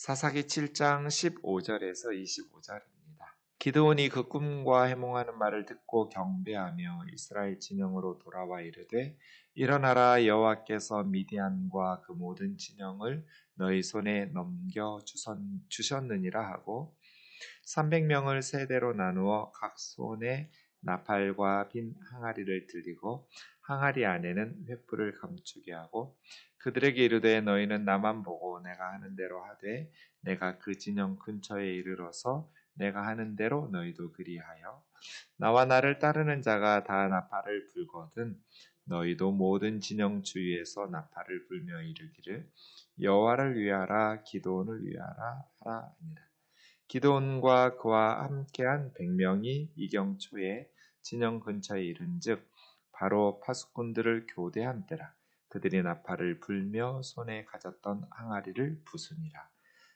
사사기 7장 15절에서 25절입니다. 기드온이 그 꿈과 해몽하는 말을 듣고 경배하며 이스라엘 진영으로 돌아와 이르되 일어나라 여호와께서 미디안과 그 모든 진영을 너희 손에 넘겨 주셨느니라 하고 300명을 세대로 나누어 각 손에 나팔과 빈 항아리를 들리고 항아리 안에는 횃불을 감추게 하고 그들에게 이르되 너희는 나만 보고 내가 하는 대로 하되 내가 그 진영 근처에 이르러서 내가 하는 대로 너희도 그리하여 나와 나를 따르는 자가 다 나팔을 불거든 너희도 모든 진영 주위에서 나팔을 불며 이르기를 여호와를 위하라 기드온을 위하라 하라 하니라. 기드온과 그와 함께한 100명이 이경초에 진영 근처에 이른즉 바로 파수꾼들을 교대한 때라. 그들이 나팔을 불며 손에 가졌던 항아리를 부수니라.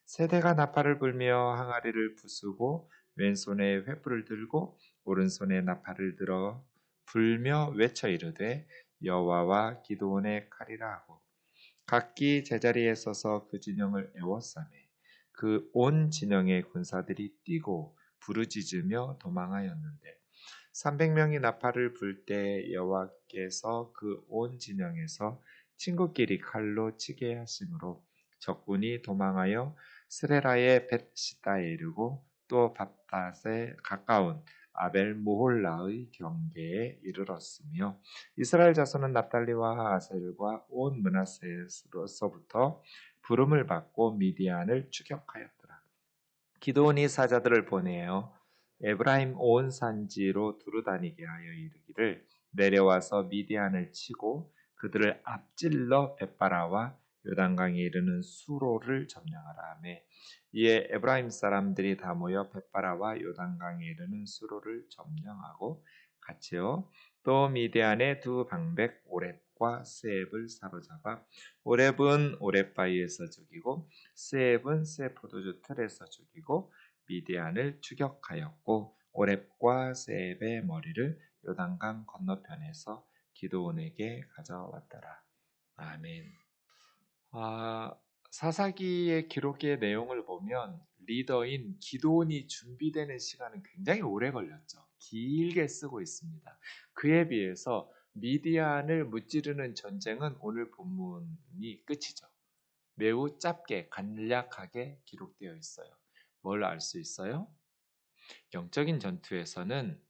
세대가 나팔을 불며 항아리를 부수고 왼손에 횃불을 들고 오른손에 나팔을 들어 불며 외쳐 이르되 여호와와 기드온의 칼이라 하고 각기 제자리에 서서 그 진영을 에워싸매 그 온 진영의 군사들이 뛰고 부르짖으며 도망하였는데 300명이 나팔을 불 때 여호와께서 그 온 진영에서 친구끼리 칼로 치게 하심으로 적군이 도망하여 스레라의 벳시다에 이르고 또 밥닷에 가까운 아벨 모홀라의 경계에 이르렀으며 이스라엘 자손은 납달리와 아셀과 온 므낫세로서부터 부름을 받고 미디안을 추격하였더라. 기드온이 사자들을 보내어 에브라임 온 산지로 두루다니게 하여 이르기를 내려와서 미디안을 치고 그들을 앞질러 벳바라와 요단강에 이르는 수로를 점령하라 하며 이에 에브라임 사람들이 다 모여 벳바라와 요단강에 이르는 수로를 점령하고 같이요 또 미디안의 두 방백 오렙과 스앱을 사로잡아 오렙은 오렙바위에서 죽이고 스앱은 새 포도주 틀에서 죽이고 미디안을 추격하였고 오렙과 스앱의 머리를 요단강 건너편에서 기드온에게 가져왔더라. 아멘. 사사기의 기록의 내용을 보면 리더인 기드온이 준비되는 시간은 굉장히 오래 걸렸죠. 길게 쓰고 있습니다. 그에 비해서 미디안을 무찌르는 전쟁은 오늘 본문이 끝이죠. 매우 짧게 간략하게 기록되어 있어요. 뭘 알 수 있어요? 영적인 전투에서는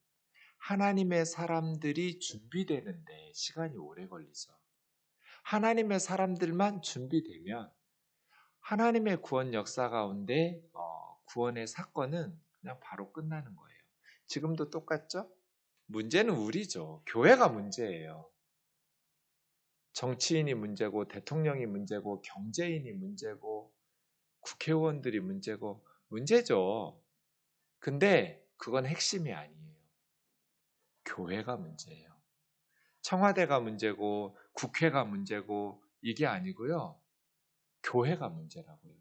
하나님의 사람들이 준비되는데 시간이 오래 걸리죠. 하나님의 사람들만 준비되면 하나님의 구원 역사 가운데 구원의 사건은 그냥 바로 끝나는 거예요. 지금도 똑같죠? 문제는 우리죠. 교회가 문제예요. 정치인이 문제고 대통령이 문제고 경제인이 문제고 국회의원들이 문제고 문제죠. 근데 그건 핵심이 아니에요. 교회가 문제예요. 청와대가 문제고 국회가 문제고 이게 아니고요. 교회가 문제라고요.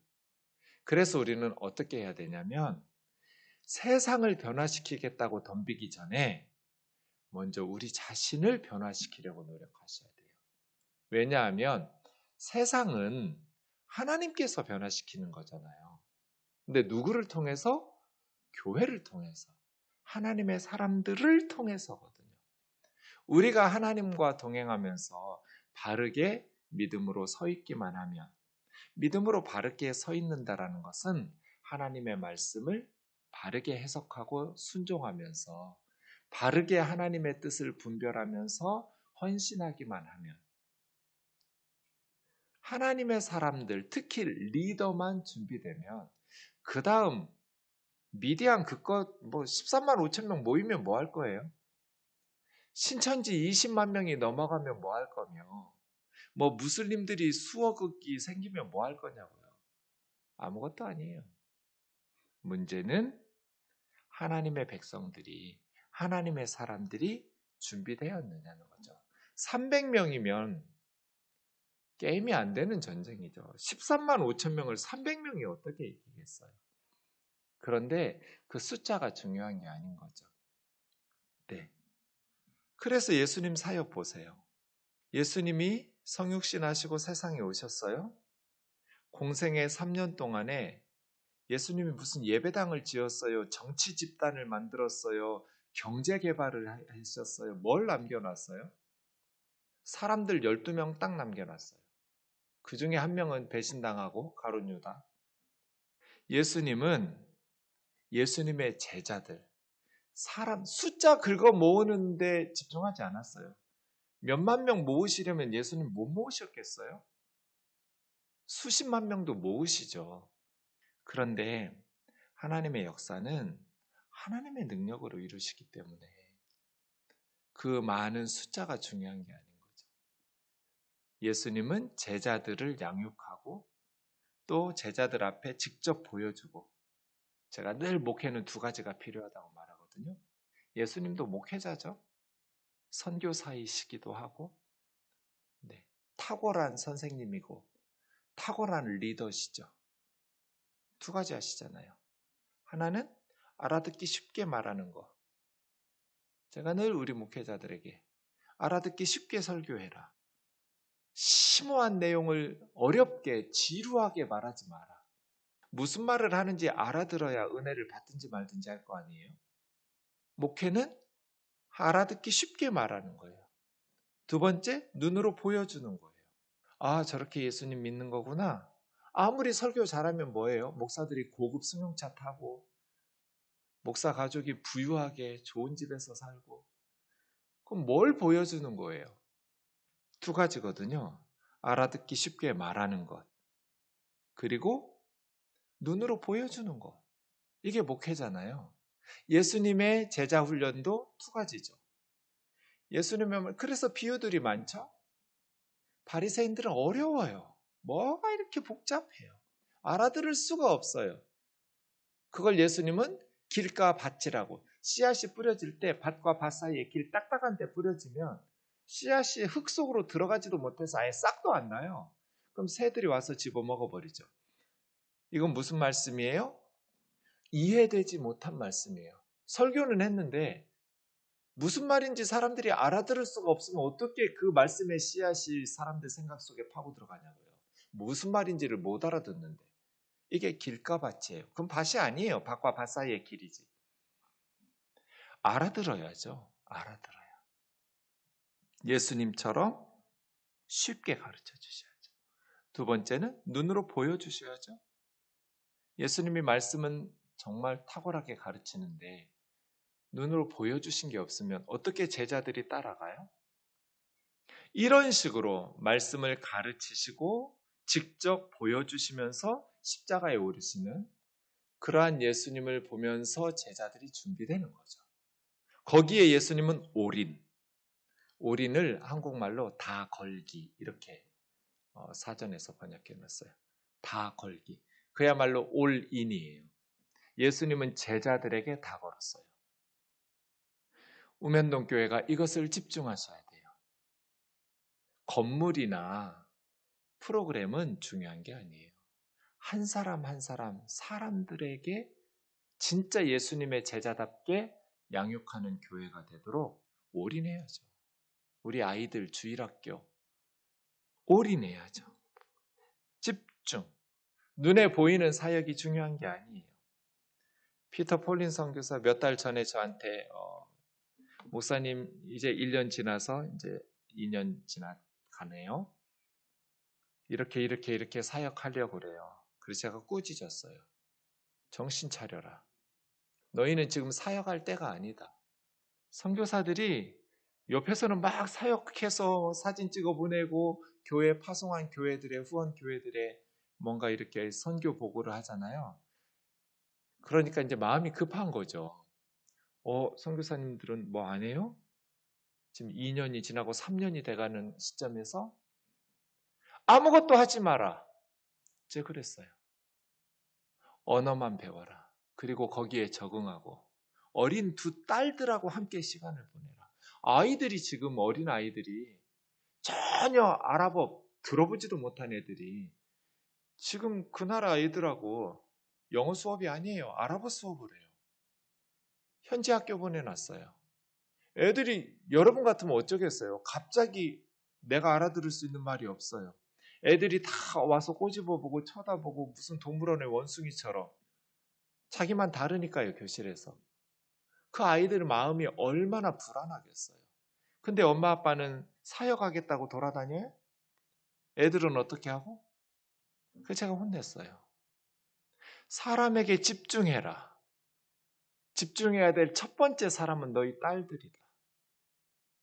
그래서 우리는 어떻게 해야 되냐면 세상을 변화시키겠다고 덤비기 전에 먼저 우리 자신을 변화시키려고 노력하셔야 돼요. 왜냐하면 세상은 하나님께서 변화시키는 거잖아요. 근데 누구를 통해서? 교회를 통해서. 하나님의 사람들을 통해서거든요. 우리가 하나님과 동행하면서 바르게 믿음으로 서 있기만 하면 믿음으로 바르게 서 있는다라는 것은 하나님의 말씀을 바르게 해석하고 순종하면서 바르게 하나님의 뜻을 분별하면서 헌신하기만 하면 하나님의 사람들, 특히 리더만 준비되면 그 다음 미디안 그것 13만 5천 명 모이면 뭐 할 거예요? 신천지 20만 명이 넘어가면 뭐 할 거며 무슬림들이 수억이 생기면 뭐 할 거냐고요. 아무것도 아니에요. 문제는 하나님의 백성들이 하나님의 사람들이 준비되었느냐는 거죠. 300명이면 게임이 안 되는 전쟁이죠. 13만 5천 명을 300명이 어떻게 이기겠어요? 그런데 그 숫자가 중요한 게 아닌 거죠. 네. 그래서 예수님 사역 보세요. 예수님이 성육신 하시고 세상에 오셨어요. 공생의 3년 동안에 예수님이 무슨 예배당을 지었어요? 정치 집단을 만들었어요? 경제 개발을 하셨어요? 뭘 남겨놨어요? 사람들 12명 딱 남겨놨어요. 그 중에 한 명은 배신당하고 가룟 유다. 예수님은 예수님의 제자들, 사람 숫자 긁어 모으는데 집중하지 않았어요. 몇만 명 모으시려면 예수님 못 모으셨겠어요? 수십만 명도 모으시죠. 그런데 하나님의 역사는 하나님의 능력으로 이루시기 때문에 그 많은 숫자가 중요한 게 아닌 거죠. 예수님은 제자들을 양육하고 또 제자들 앞에 직접 보여주고, 제가 늘 목회는 두 가지가 필요하다고 말하거든요. 예수님도 목회자죠. 선교사이시기도 하고, 네, 탁월한 선생님이고 탁월한 리더시죠. 두 가지 하시잖아요. 하나는 알아듣기 쉽게 말하는 거. 제가 늘 우리 목회자들에게 알아듣기 쉽게 설교해라. 심오한 내용을 어렵게 지루하게 말하지 마라. 무슨 말을 하는지 알아들어야 은혜를 받든지 말든지 할 거 아니에요. 목회는 알아듣기 쉽게 말하는 거예요. 두 번째, 눈으로 보여주는 거예요. 아, 저렇게 예수님 믿는 거구나. 아무리 설교 잘하면 뭐예요? 목사들이 고급 승용차 타고 목사 가족이 부유하게 좋은 집에서 살고, 그럼 뭘 보여주는 거예요? 두 가지거든요. 알아듣기 쉽게 말하는 것, 그리고 눈으로 보여주는 것. 이게 목회잖아요. 예수님의 제자 훈련도 두 가지죠. 예수님의 그래서 비유들이 많죠. 바리새인들은 어려워요. 뭐가 이렇게 복잡해요. 알아들을 수가 없어요. 그걸 예수님은 길과 밭이라고, 씨앗이 뿌려질 때 밭과 밭 사이에 길 딱딱한 데 뿌려지면 씨앗이 흙 속으로 들어가지도 못해서 아예 싹도 안 나요. 그럼 새들이 와서 집어먹어버리죠. 이건 무슨 말씀이에요? 이해되지 못한 말씀이에요. 설교는 했는데 무슨 말인지 사람들이 알아들을 수가 없으면 어떻게 그 말씀의 씨앗이 사람들 생각 속에 파고 들어가냐고요. 무슨 말인지를 못 알아듣는데. 이게 길과 밭이에요. 그럼 밭이 아니에요. 밭과 밭 사이의 길이지. 알아들어야죠. 알아들어야. 예수님처럼 쉽게 가르쳐 주셔야죠. 두 번째는 눈으로 보여주셔야죠. 예수님이 말씀은 정말 탁월하게 가르치는데 눈으로 보여주신 게 없으면 어떻게 제자들이 따라가요? 이런 식으로 말씀을 가르치시고 직접 보여주시면서 십자가에 오르시는 그러한 예수님을 보면서 제자들이 준비되는 거죠. 거기에 예수님은 올인을 한국말로 다 걸기 이렇게 사전에서 번역해 놨어요. 다 걸기. 그야말로 올인이에요. 예수님은 제자들에게 다 걸었어요. 우면동 교회가 이것을 집중하셔야 돼요. 건물이나 프로그램은 중요한 게 아니에요. 한 사람 한 사람 사람들에게 진짜 예수님의 제자답게 양육하는 교회가 되도록 올인해야죠. 우리 아이들 주일학교 올인해야죠. 집중. 눈에 보이는 사역이 중요한 게 아니에요. 피터 폴린 선교사 몇 달 전에 저한테 목사님 이제 1년 지나서 이제 2년 지나가네요. 이렇게 사역하려고 그래요. 그래서 제가 꾸짖었어요. 정신 차려라. 너희는 지금 사역할 때가 아니다. 선교사들이 옆에서는 막 사역해서 사진 찍어 보내고 교회 파송한 교회들의 후원 교회들의 뭔가 이렇게 선교 보고를 하잖아요. 그러니까 이제 마음이 급한 거죠. 선교사님들은 뭐 안 해요? 지금 2년이 지나고 3년이 돼가는 시점에서 아무것도 하지 마라. 제가 그랬어요. 언어만 배워라. 그리고 거기에 적응하고 어린 두 딸들하고 함께 시간을 보내라. 아이들이 지금 어린 아이들이 전혀 아랍어 들어보지도 못한 애들이 지금 그 나라 아이들하고 영어 수업이 아니에요. 아랍어 수업을 해요. 현지 학교 보내놨어요. 애들이 여러분 같으면 어쩌겠어요? 갑자기 내가 알아들을 수 있는 말이 없어요. 애들이 다 와서 꼬집어보고 쳐다보고 무슨 동물원의 원숭이처럼 자기만 다르니까요, 교실에서. 그 아이들 마음이 얼마나 불안하겠어요. 근데 엄마 아빠는 사역하겠다고 돌아다녀요? 애들은 어떻게 하고? 그 제가 혼냈어요. 사람에게 집중해라. 집중해야 될 첫 번째 사람은 너희 딸들이다.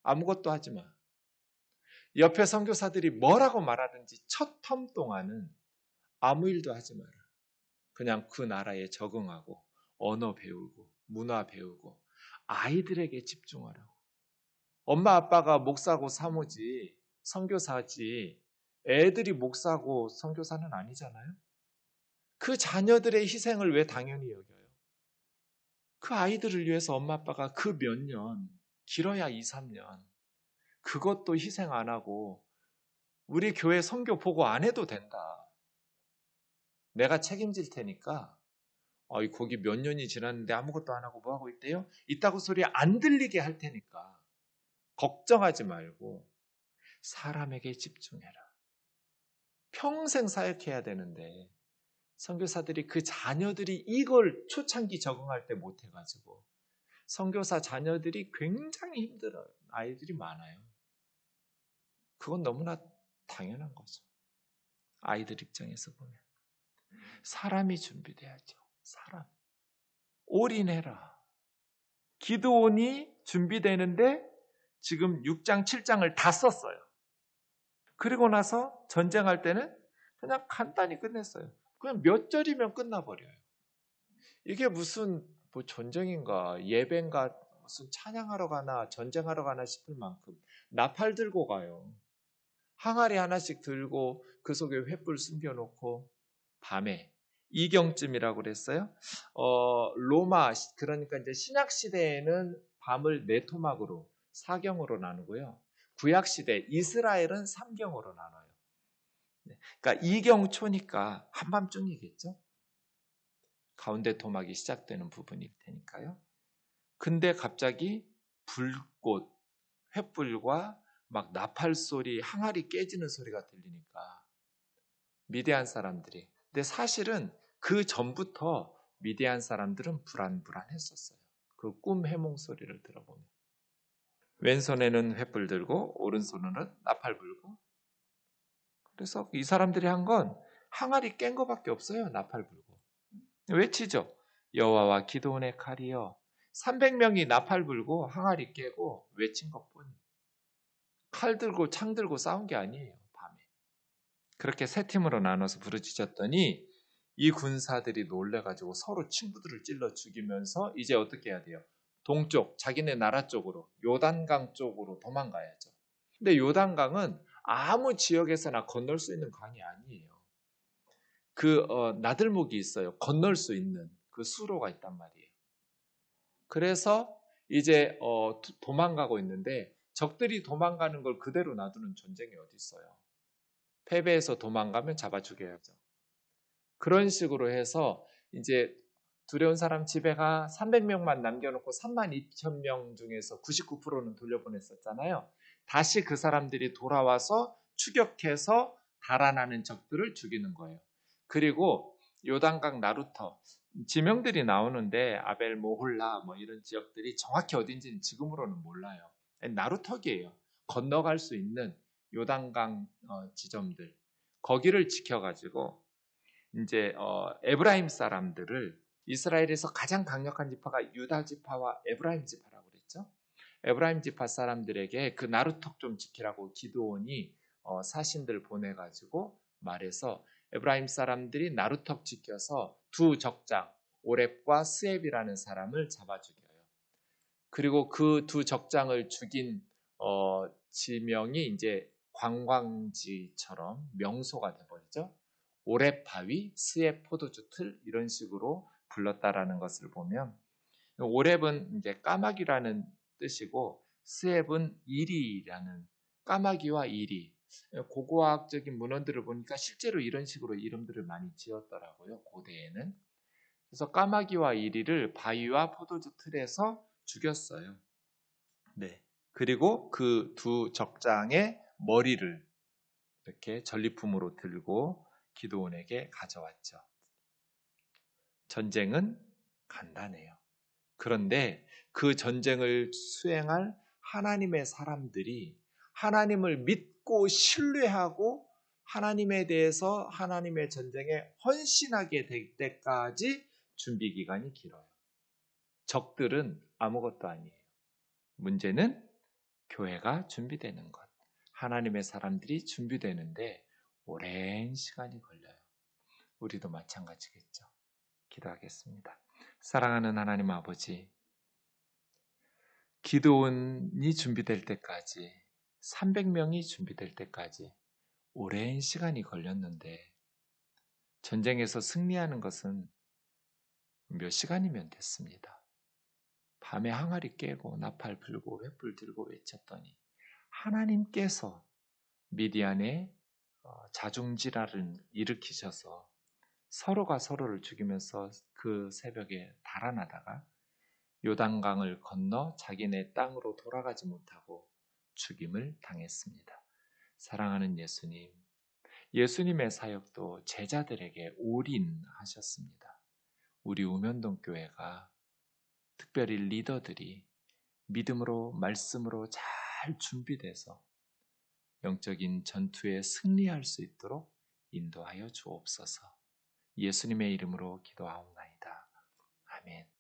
아무것도 하지 마. 옆에 선교사들이 뭐라고 말하든지 첫 텀 동안은 아무 일도 하지 마라. 그냥 그 나라에 적응하고 언어 배우고 문화 배우고 아이들에게 집중하라고. 엄마 아빠가 목사고 사모지 선교사지 애들이 목사고 선교사는 아니잖아요. 그 자녀들의 희생을 왜 당연히 여겨요? 그 아이들을 위해서 엄마 아빠가 그 몇 년, 길어야 2, 3년 그것도 희생 안 하고 우리 교회 선교 보고 안 해도 된다. 내가 책임질 테니까 거기 몇 년이 지났는데 아무것도 안 하고 뭐 하고 있대요? 있다고 소리 안 들리게 할 테니까 걱정하지 말고 사람에게 집중해라. 평생 사역해야 되는데 선교사들이 그 자녀들이 이걸 초창기 적응할 때 못해가지고 선교사 자녀들이 굉장히 힘들어요. 아이들이 많아요. 그건 너무나 당연한 거죠. 아이들 입장에서 보면. 사람이 준비돼야죠. 사람. 올인해라. 기드온이 준비되는데 지금 6장, 7장을 다 썼어요. 그리고 나서 전쟁할 때는 그냥 간단히 끝냈어요. 그냥 몇 절이면 끝나버려요. 이게 무슨 뭐 전쟁인가 예배인가 무슨 찬양하러 가나 전쟁하러 가나 싶을 만큼 나팔 들고 가요. 항아리 하나씩 들고 그 속에 횃불 숨겨놓고 밤에 이경쯤이라고 그랬어요. 로마 그러니까 이제 신약 시대에는 밤을 네 토막으로 4경으로 나누고요. 구약 시대 이스라엘은 3경으로 나눠요. 그러니까 이경초니까 한밤중이겠죠. 가운데 토막이 시작되는 부분일 테니까요. 근데 갑자기 불꽃, 횃불과 막 나팔 소리, 항아리 깨지는 소리가 들리니까 미디안 사람들이. 근데 사실은 그 전부터 미디안 사람들은 불안불안했었어요. 그 꿈 해몽 소리를 들어보면. 왼손에는 횃불 들고 오른손으로는 나팔 불고. 그래서 이 사람들이 한 건 항아리 깬 거밖에 없어요. 나팔 불고. 외치죠. 여호와와 기드온의 칼이여. 300명이 나팔 불고 항아리 깨고 외친 것뿐. 칼 들고 창 들고 싸운 게 아니에요. 밤에. 그렇게 세 팀으로 나눠서 부르짖었더니 이 군사들이 놀래가지고 서로 친구들을 찔러 죽이면서 이제 어떻게 해야 돼요? 동쪽, 자기네 나라 쪽으로, 요단강 쪽으로 도망가야죠. 근데 요단강은 아무 지역에서나 건널 수 있는 강이 아니에요. 나들목이 있어요. 건널 수 있는 그 수로가 있단 말이에요. 그래서 이제 도망가고 있는데 적들이 도망가는 걸 그대로 놔두는 전쟁이 어디 있어요. 패배해서 도망가면 잡아 죽여야죠. 그런 식으로 해서 이제 두려운 사람 집에 가 300명만 남겨놓고 32,000명 중에서 99%는 돌려보냈었잖아요. 다시 그 사람들이 돌아와서 추격해서 달아나는 적들을 죽이는 거예요. 그리고 요단강 나루터 지명들이 나오는데 아벨 모홀라 뭐 이런 지역들이 정확히 어딘지는 지금으로는 몰라요. 나루터기예요. 건너갈 수 있는 요단강 지점들 거기를 지켜가지고 이제 에브라임 사람들을 이스라엘에서 가장 강력한 지파가 유다 지파와 에브라임 지파라고 그랬죠. 에브라임 지파 사람들에게 그 나루턱 좀 지키라고 기드온이 사신들 보내가지고 말해서 에브라임 사람들이 나루턱 지켜서 두 적장 오렙과 스앱이라는 사람을 잡아 죽여요. 그리고 그 두 적장을 죽인 지명이 이제 관광지처럼 명소가 돼버리죠. 오렙 바위, 스앱 포도주 틀 이런 식으로 불렀다라는 것을 보면 오렙은 이제 까마귀라는 뜻이고 스앱은 이리라는 까마귀와 이리 고고학적인 문헌들을 보니까 실제로 이런 식으로 이름들을 많이 지었더라고요. 고대에는. 그래서 까마귀와 이리를 바위와 포도주 틀에서 죽였어요. 네. 그리고 그 두 적장의 머리를 이렇게 전리품으로 들고 기드온에게 가져왔죠. 전쟁은 간단해요. 그런데 그 전쟁을 수행할 하나님의 사람들이 하나님을 믿고 신뢰하고 하나님에 대해서 하나님의 전쟁에 헌신하게 될 때까지 준비 기간이 길어요. 적들은 아무것도 아니에요. 문제는 교회가 준비되는 것. 하나님의 사람들이 준비되는데 오랜 시간이 걸려요. 우리도 마찬가지겠죠. 기도하겠습니다. 사랑하는 하나님 아버지, 기드온이 준비될 때까지 300명이 준비될 때까지 오랜 시간이 걸렸는데 전쟁에서 승리하는 것은 몇 시간이면 됐습니다. 밤에 항아리 깨고 나팔 불고 횃불 들고 외쳤더니 하나님께서 미디안에 자중질환을 일으키셔서 서로가 서로를 죽이면서 그 새벽에 달아나다가 요단강을 건너 자기네 땅으로 돌아가지 못하고 죽임을 당했습니다. 사랑하는 예수님, 예수님의 사역도 제자들에게 올인하셨습니다. 우리 우면동 교회가 특별히 리더들이 믿음으로 말씀으로 잘 준비돼서 영적인 전투에 승리할 수 있도록 인도하여 주옵소서. 예수님의 이름으로 기도하옵나이다. 아멘.